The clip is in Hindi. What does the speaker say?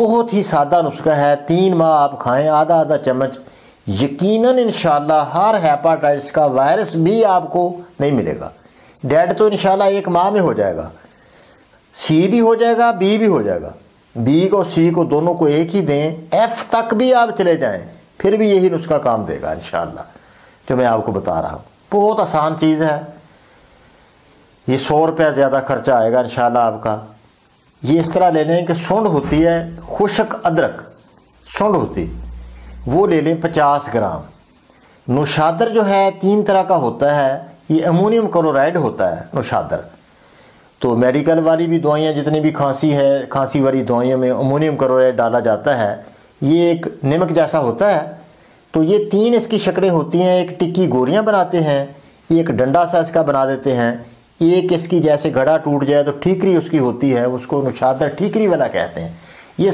बहुत ही सादा नुस्खा है, 3 माह आप खाएं, आधा आधा चम्मच, यकीनन इंशाल्लाह हर हेपाटाइटिस का वायरस भी आपको नहीं मिलेगा। डेड तो इंशाल्लाह 1 माह में हो जाएगा, सी भी हो जाएगा, बी भी हो जाएगा। बी को सी को दोनों को एक ही दें, एफ तक भी आप चले जाएं, फिर भी यही नुस्खा काम देगा इंशाल्लाह, जो मैं आपको बता रहा हूँ। बहुत आसान चीज़ है, ये 100 रुपया ज़्यादा खर्चा आएगा इंशाल्लाह आपका। ये इस तरह ले लें कि सुंड होती है, खुश्क अदरक सुंड होती, वो ले लें 50 ग्राम। नुशादर जो है 3 तरह का होता है, ये अमोनियम क्लोराइड होता है नुशादर। तो मेडिकल वाली भी दवाइयाँ, जितनी भी खांसी है, खांसी वाली दवाइयों में अमोनियम क्लोराइड डाला जाता है। ये एक नमक जैसा होता है। तो ये 3 इसकी शक्लें होती हैं। एक टिक्की गोलियाँ बनाते हैं, एक डंडा सा इसका बना देते हैं, एक इसकी जैसे घड़ा टूट जाए तो ठीकरी उसकी होती है, उसको नुशादर ठीकरी वाला कहते हैं।